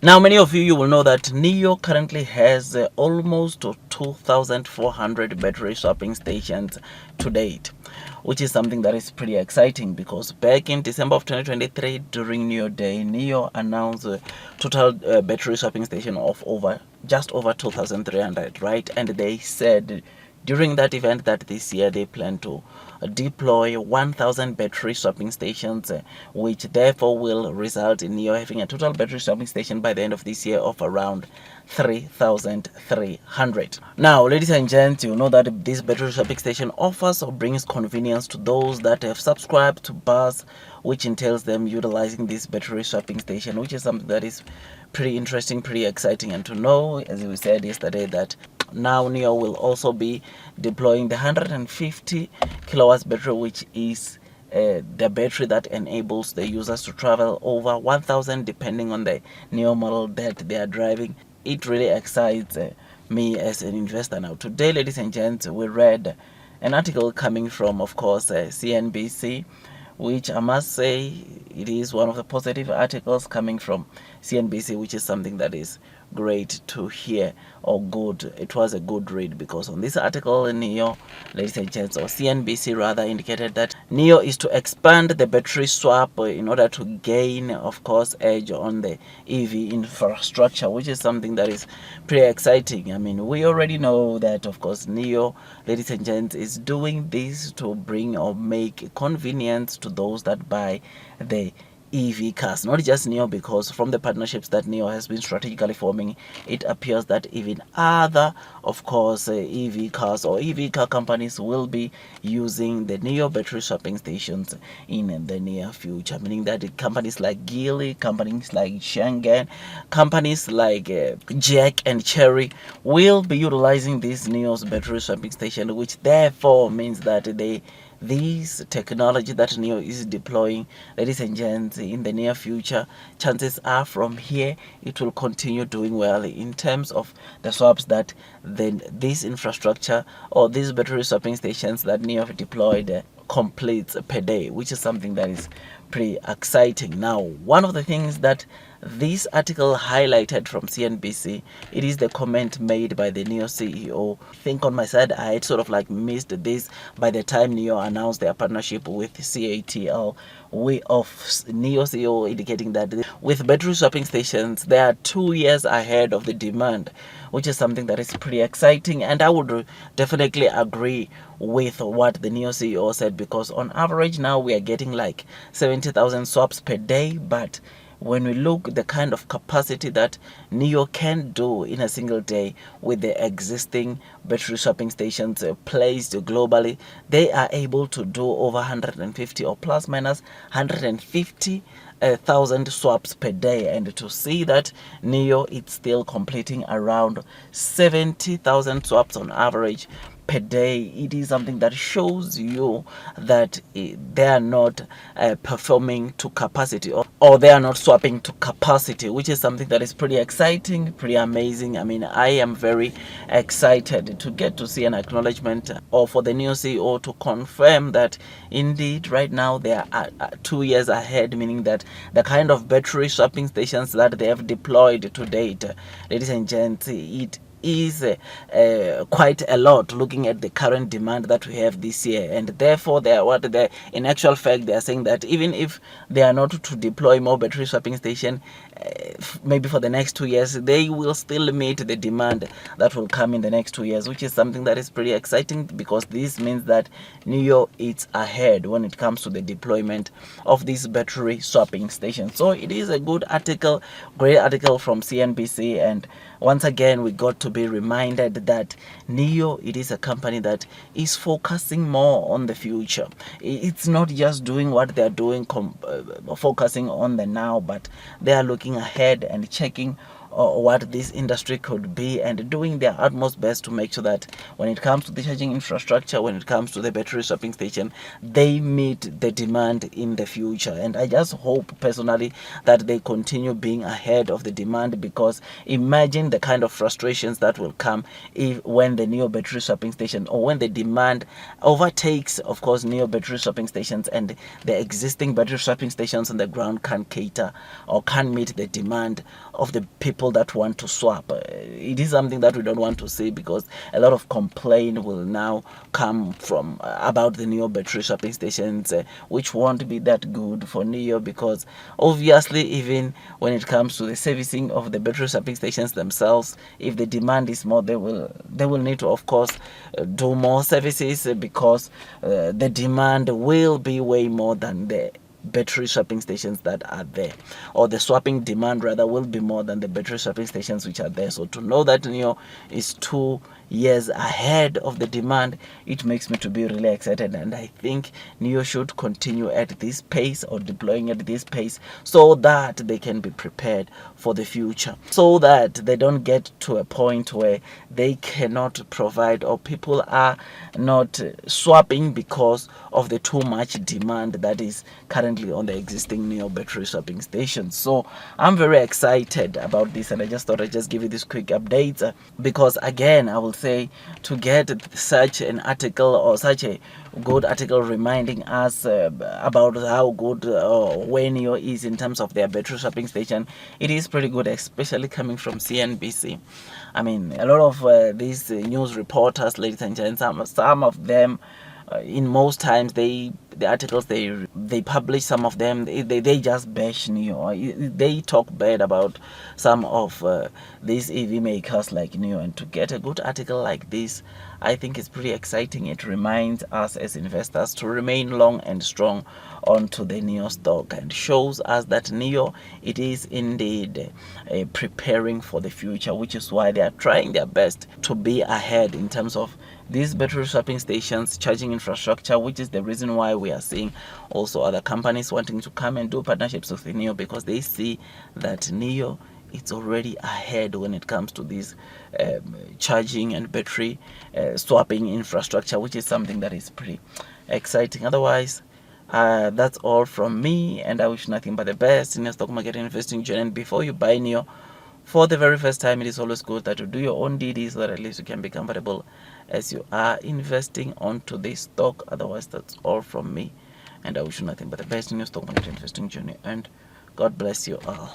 Now, many of you will know that NIO currently has almost 2,400 battery swapping stations to date, which is something that is pretty exciting because back in December of 2023, during NIO Day, NIO announced a total battery swapping station of just over 2,300, right? And they said during that event that this year they plan to deploy 1,000 battery swapping stations, which therefore will result in you having a total battery swapping station by the end of this year of around 3,300. Now, ladies and gents, you know that this battery swapping station offers or brings convenience to those that have subscribed to bus, which entails them utilizing this battery swapping station, which is something that is pretty interesting, pretty exciting. And to know, as we said yesterday, that now NIO will also be deploying the 150 kilowatts battery, which is the battery that enables the users to travel over 1,000 depending on the NIO model that they are driving. It really excites me as an investor. Now today, ladies and gents, we read an article coming from, of course, CNBC, which I must say it is one of the positive articles coming from CNBC, which is something that is great to hear, or good. It was a good read because on this article, NIO, ladies and gents, or CNBC rather, indicated that NIO is to expand the battery swap in order to gain, of course, edge on the EV infrastructure, which is something that is pretty exciting. I mean, we already know that, of course, NIO, ladies and gents, is doing this to bring or make convenience to those that buy the EV cars, not just NIO, because from the partnerships that NIO has been strategically forming, it appears that even other, of course, EV cars or EV car companies will be using the NIO battery swapping stations in the near future, meaning that companies like Geely, companies like Schengen, companies like Jack and Cherry will be utilizing this NIO's battery swapping station, which therefore means that this technology that NIO is deploying, ladies and gents, in the near future, chances are from here it will continue doing well in terms of the swaps that this infrastructure or these battery swapping stations that NIO have deployed completes per day, which is something that is pretty exciting. Now, one of the things that this article highlighted from CNBC, it is the comment made by the NIO CEO. I think on my side, I had sort of like missed this by the time NIO announced their partnership with CATL. We of NIO CEO indicating that with battery swapping stations, they are 2 years ahead of the demand, which is something that is pretty exciting. And I would definitely agree with what the NIO CEO said, because on average now we are getting like 70,000 swaps per day, but when we look the kind of capacity that NIO can do in a single day with the existing battery swapping stations placed globally, they are able to do over 150 or plus minus 150,000 swaps per day. And to see that NIO it's still completing around 70,000 swaps on average per day, it is something that shows you that they are not performing to capacity, or they are not swapping to capacity, which is something that is pretty exciting, pretty amazing. I mean, I am very excited to get to see an acknowledgement or for the NIO CEO to confirm that indeed right now they are 2 years ahead, meaning that the kind of battery swapping stations that they have deployed to date, ladies and gents, it is quite a lot looking at the current demand that we have this year. And therefore in actual fact they are saying that even if they are not to deploy more battery swapping station maybe for the next 2 years, they will still meet the demand that will come in the next 2 years, which is something that is pretty exciting, because this means that NIO is ahead when it comes to the deployment of these battery swapping stations. So it is a good article, great article from CNBC. And once again we got to be reminded that NIO, it is a company that is focusing more on the future. It's not just doing what they are doing focusing on the now, but they are looking ahead and checking what this industry could be, and doing their utmost best to make sure that when it comes to the charging infrastructure, when it comes to the battery swapping station, they meet the demand in the future. And I just hope personally that they continue being ahead of the demand, because imagine the kind of frustrations that will come if when the neo battery swapping station, or when the demand overtakes, of course, neo battery swapping stations, and the existing battery swapping stations on the ground can't cater or can't meet the demand of the people that want to swap. It is something that we don't want to see, because a lot of complaint will now come from about the neo battery swapping stations, which won't be that good for neo, because obviously, even when it comes to the servicing of the battery swapping stations themselves, if the demand is more, they will need to, of course, do more services, because the demand will be way more than the battery swapping stations that are there, or the swapping demand rather will be more than the battery swapping stations which are there. So to know that neo is 2 years ahead of the demand, it makes me to be really excited, and I think neo should continue at this pace, or deploying at this pace, so that they can be prepared for the future, so that they don't get to a point where they cannot provide, or people are not swapping because of the too much demand that is currently on the existing neo battery swapping stations. So I'm very excited about this, and I just thought I'd just give you this quick update, because again, I will say, to get such an article, or such a good article reminding us about how good where neo is in terms of their battery swapping station, it is pretty good, especially coming from CNBC. I mean, a lot of these news reporters, ladies and gentlemen, some of them, in most times, the articles they publish, some of them they just bash neo. They talk bad about some of these EV makers like neo, and to get a good article like this, I think it's pretty exciting. It reminds us as investors to remain long and strong onto the neo stock, and shows us that neo, it is indeed preparing for the future, which is why they are trying their best to be ahead in terms of these battery swapping stations, charging infrastructure, which is the reason why we are seeing also other companies wanting to come and do partnerships with neo, because they see that neo, it's already ahead when it comes to this charging and battery swapping infrastructure, which is something that is pretty exciting. Otherwise, that's all from me, and I wish nothing but the best in your stock market investing journey. And before you buy neo for the very first time, it is always good that you do your own DD, so that at least you can be comfortable as you are investing onto this stock. Otherwise, that's all from me, and I wish you nothing but the best in your stock market investing journey, and God bless you all.